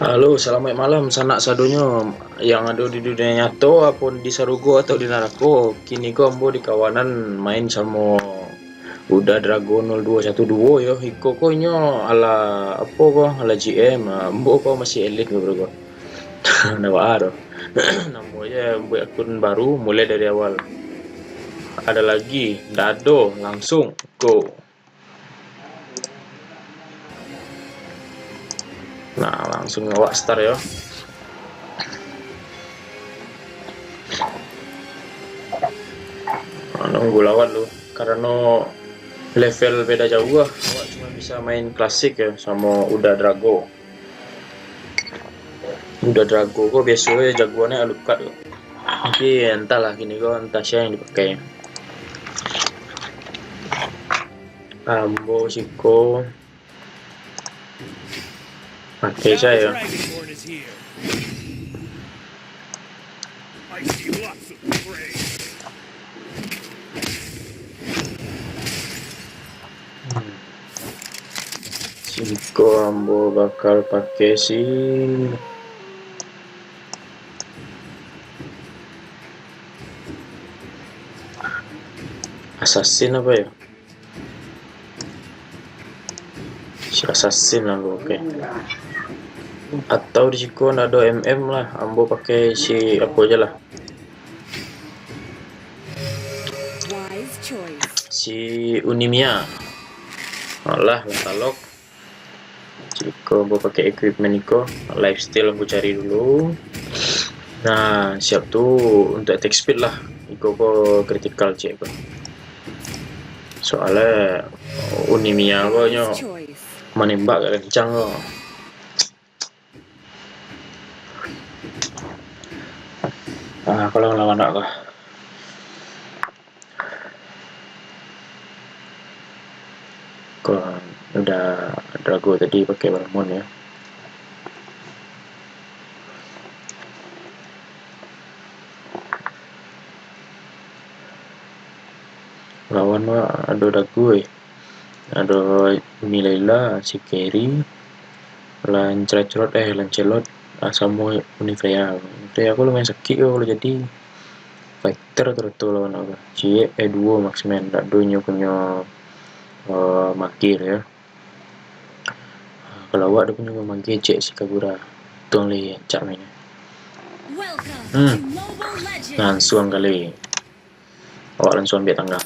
Halo, selamat malam sanak sadonyo yang ada di dunia nyata apun di Sarugo atau di Narako. Kini ko ambo di kawanan main sama Uda Dragon 0212 yo. Iko ko nyo ala apa ko ala GM. Ambo ko masih elit ko bro ko. Nawa aro. Namanya buat akun baru mulai dari awal. Ada lagi Dado langsung go. Nah, langsung ngawak start ya. Nunggu lawan lu karena level beda jauh lah. Awak cuma bisa main klasik ya sama Uda Drago. Uda Drago kok biasanya jagoannya Alucard kok. Tapi entahlah gini kok entah siapa yang dipakai. Ambo Siko pakai saya. Siko ambo bakal pakai si assassin apa ya? Si assassin ambo oke. Atau di Siko ada MM lah, ambo pakai si apa aja lah. Si Unimia. Alah, Lantalok. Jika mau pakai equipment Niko, lifestyle aku cari dulu. Nah, siap tuh untuk attack speed lah. Iko kok critical cek kok. Soalnya Unimia kok nyo menembak gak kencang kok. Kalau lawan aku kok udah Drago tadi pakai Balmon ya. Lawan ada Drago ada Milaila, si Kerry, Lancelot sama Unifrea. Unifrea aku lumayan sakit kalau jadi fighter terus lawan aku. Cie duo Maxman, tak dunia punya makir ya. Kalau awak ada punya makir cek si Kagura. Tuang li cak mainnya. Langsung kali. Awak langsung ambil tangga.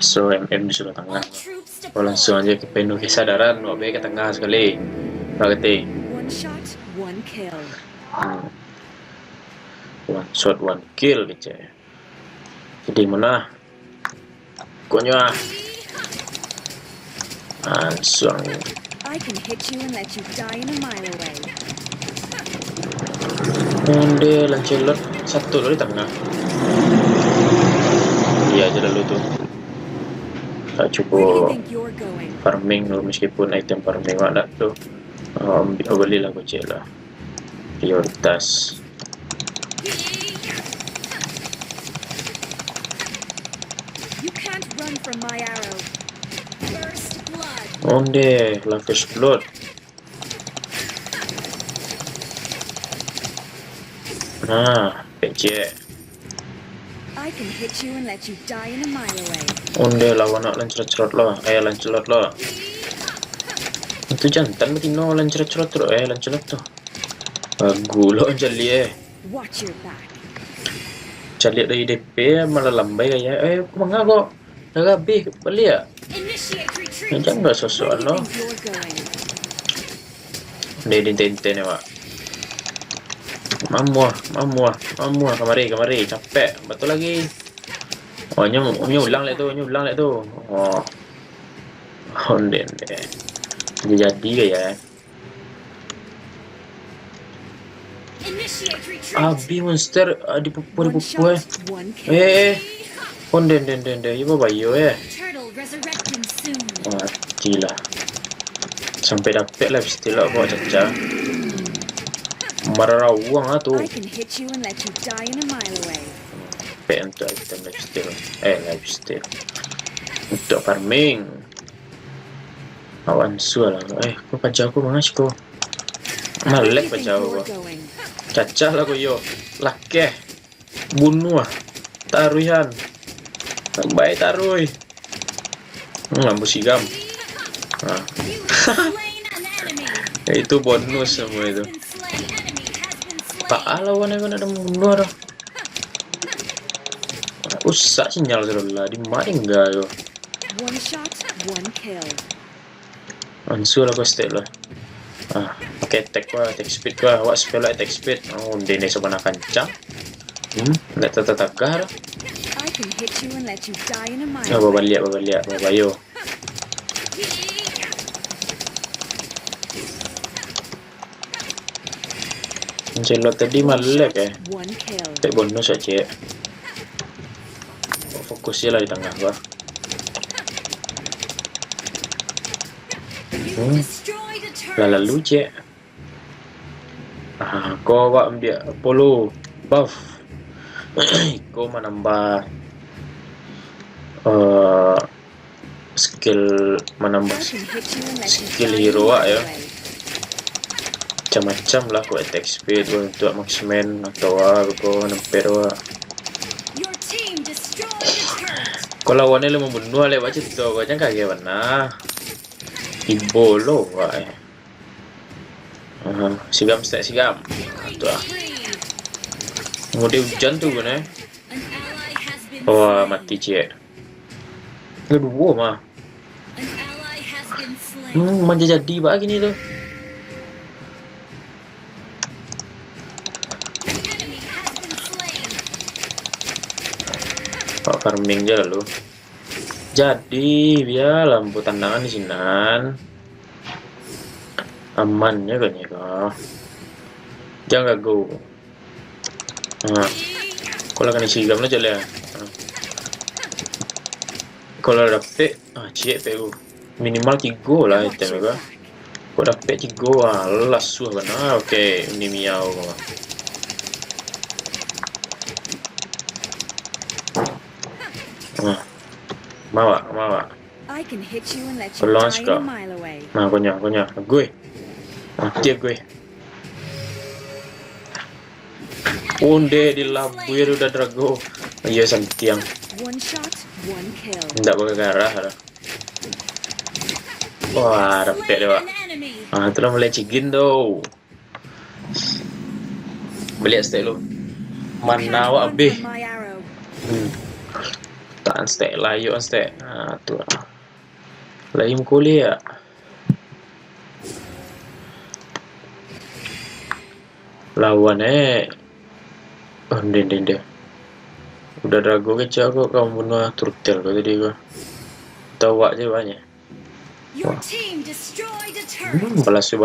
So MM disuruh tengah. Oh, langsung aja ke penuh kesadaran. Awak ke tengah sekali. Berarti. One shot one kill gitu. Jadi mana? Koknya. Langsung. Onde Lancelot satu di tengah. Iya aja dulu tuh. Tak cukup farming dulu meskipun item farming ada tuh. Belilah gocek lah. Prioritas. Onde Lavish Blood. Nah, PC. Onde lawan nak Lancelot lah. Lancelot lah. Itu jantan betino Lancelot tu. Lancelot tu. Gulo jali Cari dari DP malah lambai kayak. Kumanga kok. Dah habis balik ya. Jangan enggak sosokan lo. Dia dinten-ten ya, Pak. Mamu kamari capek betul lagi. Oh ulang lek tu oh onden deh jadi kayak abi monster di pupu onden ibu bayo mati lah sampai dapet lah istilah bawa caca Marawang tu. Untuk item lifesteal. Lifesteal. Untuk farming. Awan suara. Kau pacau aku mangas kau. Where do Malek you think pacau you're kau. going? Cacah lah kau yo. Lakeh. Bunuh ah. Taruhan. Baik taruh. Lampu sigam. Ah. You have slain an enemy. Itu bonus semua itu. Been slain. Enemy has been slain. Tak lawan aku nak bunuh dah. Usah sinyal sudah di mana enggak yo. One shot, one kill. Ansur lah kau step lah. Pakai attack speed kau. Awak spell attack speed. Oh, dia ni sebenarnya kancang. Nak tagar. I can hit you and let you die in a mile. Babaliak, babayo. Celot tadi malek One kill. Pakai bonus aja. Fokus je lah di tengah gua. Destroyed a turret. Lalu je. Kau awak ambil Apollo buff. Kau menambah skill menambah I can hit you and let you skill die hero in a ya. mile away. Macam-macam lah kau attack speed untuk marksman atau kau nempel Your team destroyed a turret. Kau lawannya lu membunuh lewat situ kau jangan kaget mana. Ibo lo sigam stack sigam. Tu ah. Mode hujan tu kan An ally has been Wah, slain. mati cik. Kedua mah. An ally has been slain. Manja jadi bagi ni tu. An enemy has been slain. Pak farming je lalu. Jadi biar lampu tandangan di sinan. Amannya kan ya kau. Jangan go. Kalau kan isi gam lah jalan. Kalau dapet cik pe aku. Minimal 3 lah Watch item your aku. back. Kau dapet 3 lasuh benar. Okey, ini miau kau. Mawa. I can hit you and let you Kalau die in suka. a mile away. Konya. Gue. Dia gue. Onde di labu ya udah drago. Iya santiang. One shot, one kill. Tidak pakai garah dah. Wah, dapet dia pak. An enemy. Itulah mulai cigin tu. Beli stack lu. Mana Can't awak run habis? from my arrow. Tak stack layu stack. Tu lah. Layu kulit ya. Lawan dia. Udah drago kecil kok kamu bunuh turtle kau tadi kau. Tahu je banyak. Your team destroyed a turret. Balas je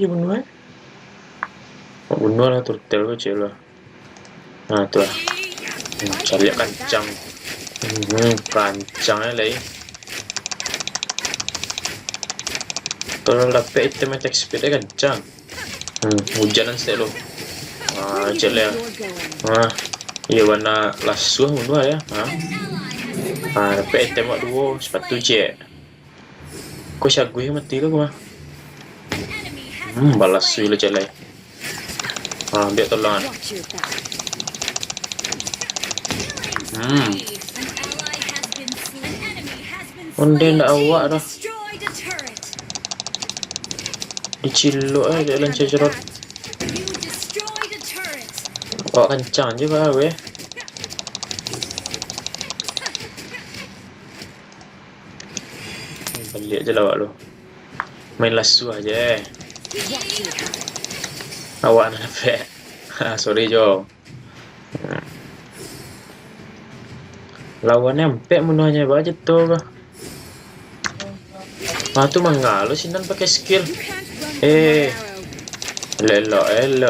bunuh Kau bunuh lah turtle kecil lah. Tu lah. Cari kancang. Kancangnya lagi. Kalau dapet item attack speed dia kencang. Hujanan set lo. Where do you Cek think lah. you're going? Iya warna lasuh bunuh ya. Dapet item buat 2 sepatu cek. Kau syagui mati ke kau? Enemy has Balas suy lo cek lah. Biar tolongan. Watch your back. An ally has been slain. An enemy has been Onde slain. nak awak dah. Destroyed a turret. Dicilok jalan cerot. You destroyed a turret. Awak kencang je pak weh. Balik je lah awak lu. Main lasuh aja. Watch your back. Awak nak dapat. Sorry Jo. Lawannya empek bunuhnya baca tu ke. Tu mengalu sinan pakai skill. You can't run from my arrow.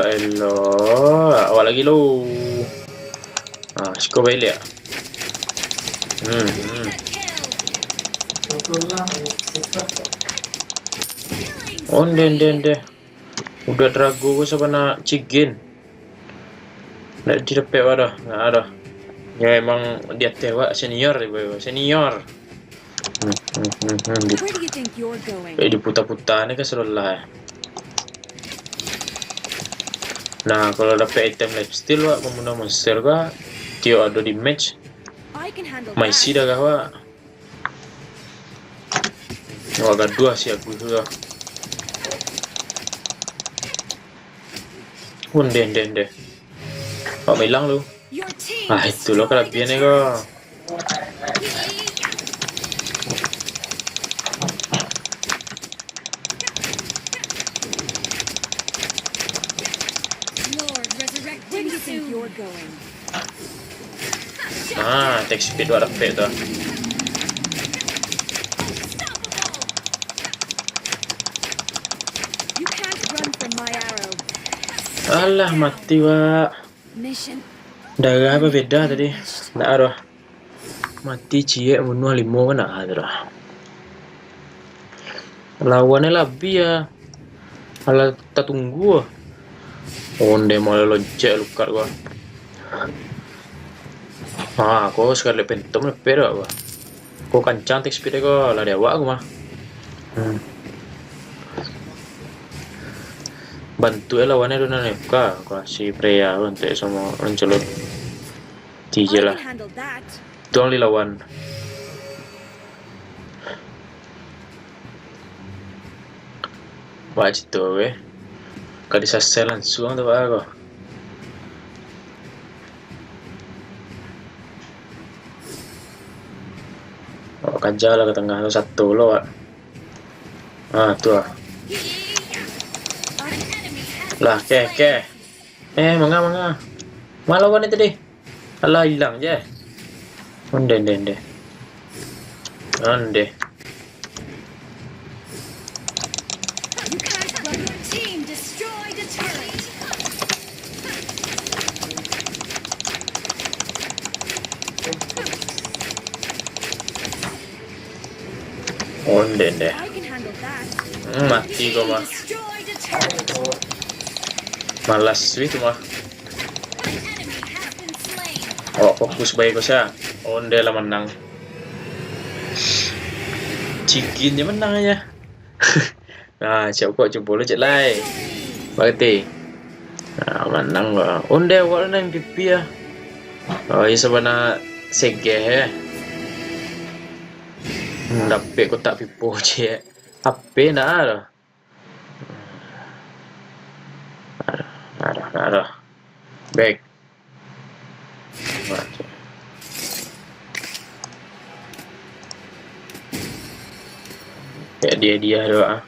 Elok. Awak lagi lu. Skor balik. Onde. Udah drago ko sa pana cigin. Nak didapat apa dah? Nggak ada. Ya emang dia tewa senior. Where do you think you're going? Diputar-putar ni kan selalah. Nah, kalau dapat item lifesteal wak pemenang monster ka, tio ada di match, I can handle mai that. si dah kah wak. Wak gaduh si aku tu lah. Den. Wak hilang lu. Your team Itu loh kelebihan ni kau. Lord, resurrect. Where do you think you're going? Attack speed wak dapat tu. You can't run from my arrow. Alah, mati wak. Mission. Darah apa beda tadi? Nak arah. Mati cie bunuh 5 kan nak arah. Lawannya lebih ya. Alah tak tunggu. Onde malah loncat lukat gua. Kau sekali pentom leper gua. Kau kancang tek speed kau lah dia awak aku mah. Bantu lawannya tu nak ka si Freya untuk sama Lancelot. I Tiga lah. can handle that. Tuang lawan. Wah itu weh. Kau disasar langsung tu aku. Kajar lah ke tengah tu satu loh. Tu lah. Lah ke. Mangga. Malah lawan ni tadi. Alah hilang je. Onde. You can't run. Your team destroyed a turret. Onde. I can handle that. Mati kau mah. Destroyed a turret. Malas itu mah. An enemy has been slain. Fokus baik kau sah. Onde lah menang. Cikin je menang aja. Siap kau coba lu cek lai. Berarti. Menang lah. Onde awak lah MVP ya. Ya sebenarnya segeh ya. Dapat kotak pipo je. Apa nak ada? Ada. Baik. Ya dia doa.